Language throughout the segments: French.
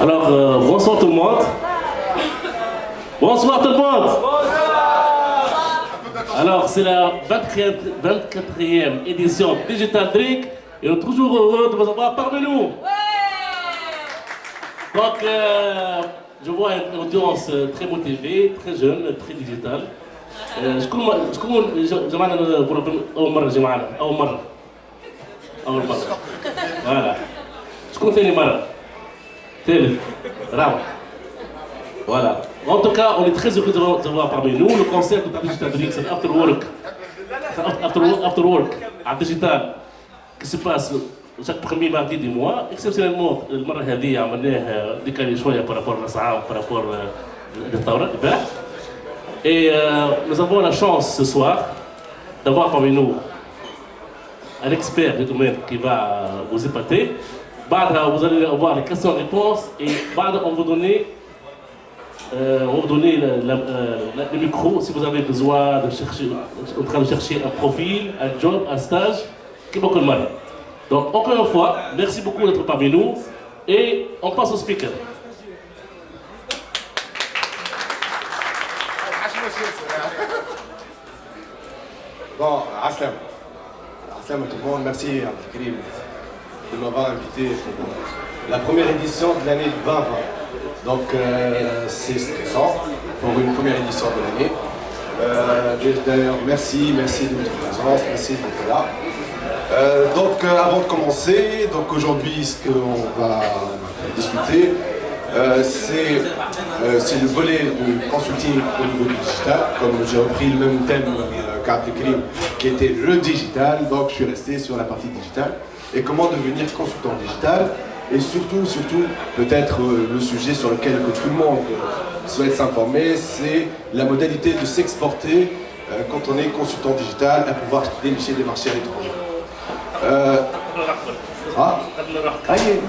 Alors, bonsoir tout le monde. Bonsoir tout le monde. Alors, c'est la 24e édition Digital Drink et on est toujours heureux de vous avoir parmi nous. Donc, je vois une audience très motivée, très jeune, très digitale. شكون جمعنا أول مرة جمعنا أول مرة voilà شكون ثاني مرة ثالث رابع voilà en tout cas on est très heureux de vous avoir parmi nous. Le concept de Digital Drink c'est after work à digital qui se passe chaque premier mardi du mois. Exceptionnellement المرة هذه عملناه décalé شوية par rapport للأسعار par rapport للثورة البارح. Et nous avons la chance ce soir d'avoir parmi nous un expert du domaine qui va vous épater. Vous allez avoir les questions-réponses et on va vous donner le micro si vous avez besoin de chercher, en train de chercher un profil, un job, un stage, qui beaucoup de mal. Donc encore une fois, merci beaucoup d'être parmi nous et on passe au speaker. Bon, Aslam à tout le monde, merci Abdelkrim de m'avoir invité pour la première édition de l'année 2020. Donc c'est stressant pour une première édition de l'année. D'ailleurs, merci de votre présence, merci d'être là. Donc avant de commencer, donc aujourd'hui ce qu'on va discuter, c'est le volet de consulting au niveau du digital, comme j'ai repris le même thème qu'Abdelkrim qui était le digital, donc je suis resté sur la partie digitale et comment devenir consultant digital et surtout peut-être le sujet sur lequel tout le monde souhaite s'informer, c'est la modalité de s'exporter quand on est consultant digital à pouvoir dénicher des marchés à l'étranger. T'inquiète.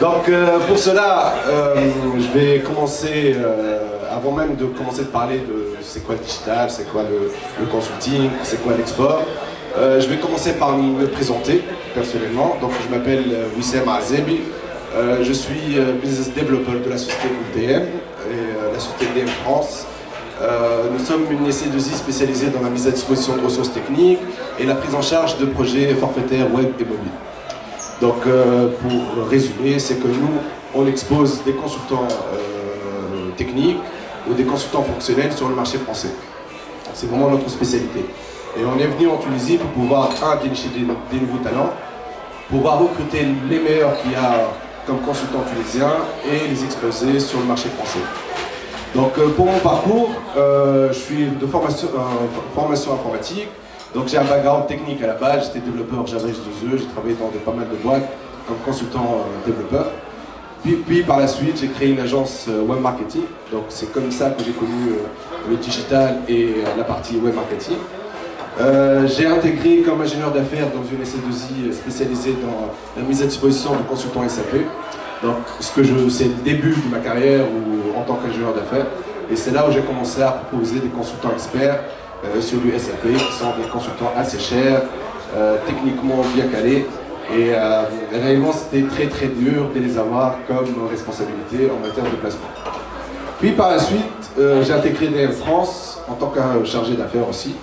Donc pour cela, je vais commencer, avant même de commencer de parler de c'est quoi le digital, c'est quoi le consulting, c'est quoi l'export, je vais commencer par me présenter personnellement. Donc je m'appelle Wissem Azebi, je suis business developer de la société DM et la société DM France. Nous sommes une SE2I spécialisée dans la mise à disposition de ressources techniques et la prise en charge de projets forfaitaires web et mobiles. Donc pour résumer, c'est que nous, on expose des consultants techniques ou des consultants fonctionnels sur le marché français. C'est vraiment notre spécialité. Et on est venu en Tunisie pour pouvoir, dénicher des nouveaux talents, pouvoir recruter les meilleurs qu'il y a comme consultants tunisiens et les exposer sur le marché français. Donc pour mon parcours, je suis de formation informatique. Donc j'ai un background technique à la base, j'étais développeur Java J2E, j'ai travaillé dans pas mal de boîtes comme consultant développeur. Puis par la suite, j'ai créé une agence web marketing. Donc c'est comme ça que j'ai connu le digital et la partie web marketing. J'ai intégré comme ingénieur d'affaires dans une SE2I spécialisée dans la mise à disposition de consultants SAP. Donc c'est le début de ma carrière en tant qu'ingénieur d'affaires. Et c'est là où j'ai commencé à proposer des consultants experts sur du SAP, qui sont des consultants assez chers, techniquement bien calés. Et réellement, c'était très dur de les avoir comme responsabilité en matière de placement. Puis par la suite, j'ai intégré DM France en tant que chargé d'affaires aussi.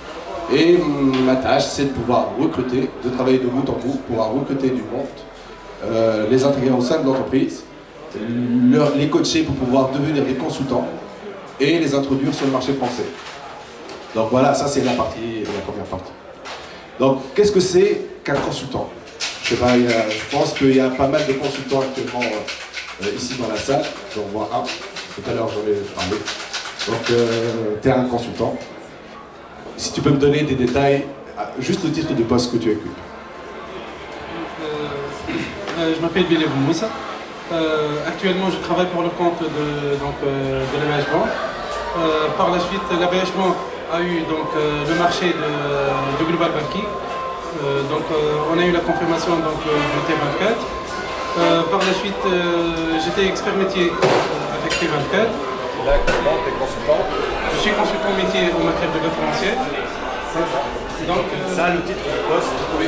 Et ma tâche, c'est de pouvoir recruter, de travailler de bout en bout, pouvoir recruter du monde, les intégrer au sein de l'entreprise, les coacher pour pouvoir devenir des consultants et les introduire sur le marché français. Donc voilà, ça c'est la première partie. Donc qu'est-ce que c'est qu'un consultant? Je sais pas, je pense qu'il y a pas mal de consultants actuellement ici dans la salle. J'en vois un, tout à l'heure j'en ai parlé. Donc tu es un consultant. Si tu peux me donner des détails, juste le titre de poste que tu occupes. Je m'appelle Billy Moussa. Actuellement je travaille pour le compte de l'hébergement. Par la suite, l'hébergement a eu le marché de Global Banking. On a eu la confirmation du T24. Par la suite, j'étais expert métier avec T24. Là, actuellement, tu es consultant. Je suis consultant métier en matière de référentiel. Donc, ça, le titre de poste. Oui.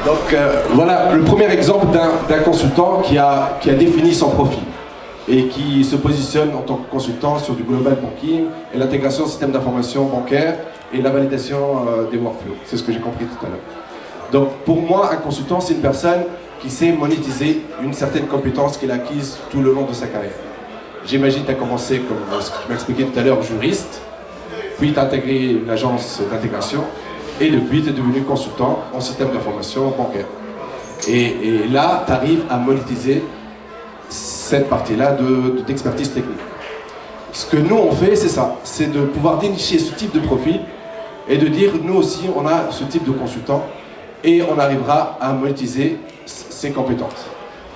Donc voilà le premier exemple d'un consultant qui a défini son profil et qui se positionne en tant que consultant sur du global banking et l'intégration du système d'information bancaire et la validation des workflows. C'est ce que j'ai compris tout à l'heure. Donc pour moi, un consultant, c'est une personne qui sait monétiser une certaine compétence qu'il a acquise tout le long de sa carrière. J'imagine que tu as commencé, comme ce que tu m'as expliqué tout à l'heure, juriste, puis tu as intégré une agence d'intégration, et depuis tu es devenu consultant en système d'information bancaire. Et là, tu arrives à monétiser cette partie-là d'expertise technique. Ce que nous on fait, c'est ça, c'est de pouvoir dénicher ce type de profil et de dire, nous aussi, on a ce type de consultant et on arrivera à monétiser ses compétences.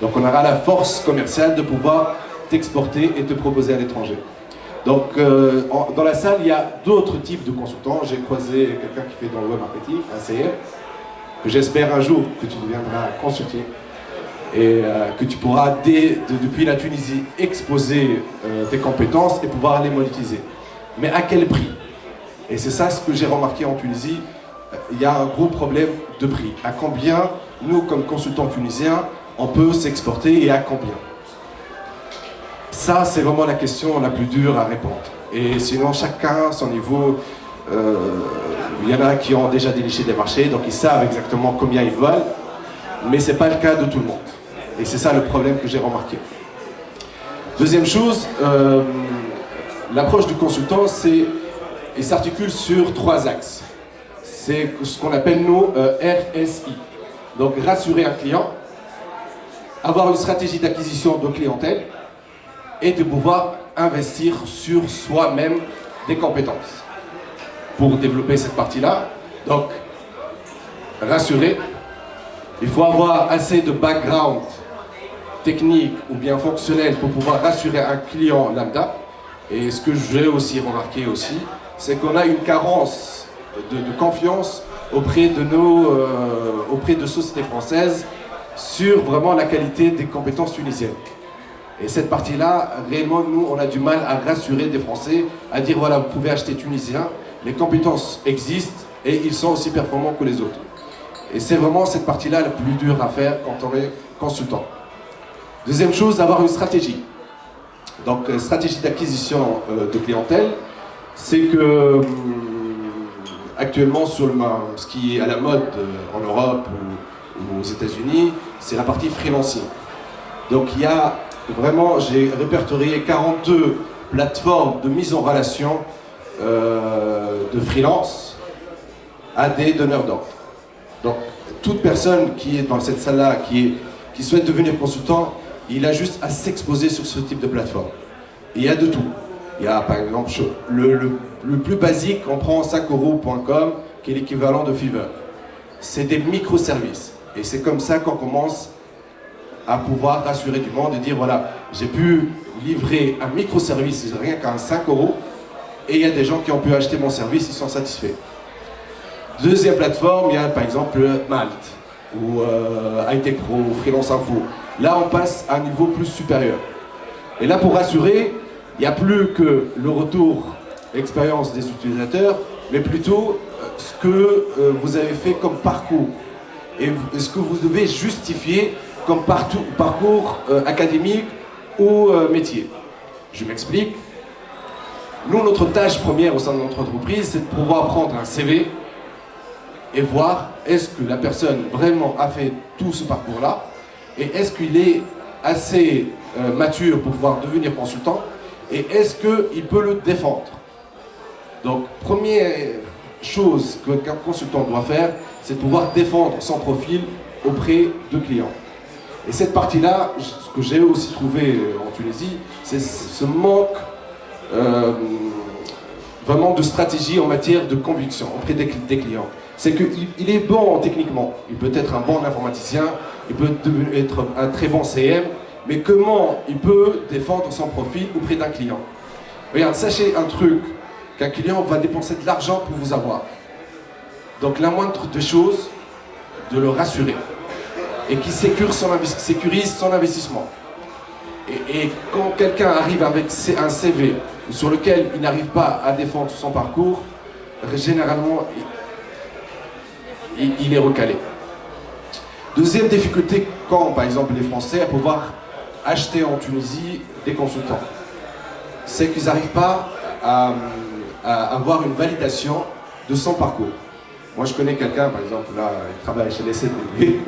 Donc on aura la force commerciale de pouvoir t'exporter et te proposer à l'étranger. Donc dans la salle, il y a d'autres types de consultants. J'ai croisé quelqu'un qui fait dans le web marketing, un CM, que j'espère un jour que tu deviendras consulter et que tu pourras, depuis la Tunisie, exposer tes compétences et pouvoir les monétiser. Mais à quel prix? Et c'est ça ce que j'ai remarqué en Tunisie, il y a un gros problème de prix. À combien, nous, comme consultants tunisiens, on peut s'exporter et à combien? Ça, c'est vraiment la question la plus dure à répondre. Et sinon, chacun, son niveau, il y en a qui ont déjà déniché des marchés, donc ils savent exactement combien ils veulent, mais ce n'est pas le cas de tout le monde. Et c'est ça le problème que j'ai remarqué. Deuxième chose, l'approche du consultant, il s'articule sur 3 axes. C'est ce qu'on appelle nous RSI. Donc rassurer un client, avoir une stratégie d'acquisition de clientèle et de pouvoir investir sur soi-même des compétences pour développer cette partie-là. Donc rassurer, il faut avoir assez de background technique ou bien fonctionnel pour pouvoir rassurer un client lambda. Et ce que j'ai aussi remarqué aussi, c'est qu'on a une carence de confiance auprès de sociétés françaises sur vraiment la qualité des compétences tunisiennes. Et cette partie-là, réellement, nous, on a du mal à rassurer des Français, à dire voilà, vous pouvez acheter tunisien, les compétences existent et ils sont aussi performants que les autres. Et c'est vraiment cette partie-là la plus dure à faire quand on est consultant. Deuxième chose, avoir une stratégie. Donc, stratégie d'acquisition de clientèle, c'est que actuellement, sur ce qui est à la mode en Europe ou aux États-Unis, c'est la partie freelancing. Donc, il y a vraiment, j'ai répertorié 42 plateformes de mise en relation de freelance à des donneurs d'ordre. Donc, toute personne qui est dans cette salle-là, qui souhaite devenir consultant, il a juste à s'exposer sur ce type de plateforme. Et il y a de tout. Il y a par exemple le plus basique, on prend sakoro.com, qui est l'équivalent de Fiverr. C'est des microservices. Et c'est comme ça qu'on commence à pouvoir rassurer du monde et dire voilà, j'ai pu livrer un microservice rien qu'à 5 €, et il y a des gens qui ont pu acheter mon service, ils sont satisfaits. Deuxième plateforme, il y a par exemple Malte, ou Hightech Pro, ou Freelance Info. Là, on passe à un niveau plus supérieur. Et là, pour rassurer, il n'y a plus que le retour expérience des utilisateurs, mais plutôt ce que vous avez fait comme parcours. Et ce que vous devez justifier comme parcours académique ou métier. Je m'explique. Nous, notre tâche première au sein de notre entreprise, c'est de pouvoir prendre un CV et voir est-ce que la personne vraiment a fait tout ce parcours-là et est-ce qu'il est assez mature pour pouvoir devenir consultant et est-ce qu'il peut le défendre. Donc, première chose qu'un consultant doit faire, c'est de pouvoir défendre son profil auprès de clients. Et cette partie-là, ce que j'ai aussi trouvé en Tunisie, c'est ce manque vraiment de stratégie en matière de conviction auprès des clients. C'est qu'il est bon techniquement, il peut être un bon informaticien, il peut être un très bon CM, mais comment il peut défendre son profil auprès d'un client? Regarde, sachez un truc, qu'un client va dépenser de l'argent pour vous avoir. Donc la moindre des choses, de le rassurer et qui sécurise son investissement. Et quand quelqu'un arrive avec un CV sur lequel il n'arrive pas à défendre son parcours, généralement, il est recalé. Deuxième difficulté, quand par exemple les Français à pouvoir acheter en Tunisie des consultants, c'est qu'ils n'arrivent pas à avoir une validation de son parcours. Moi je connais quelqu'un par exemple là, il travaille chez les CDB.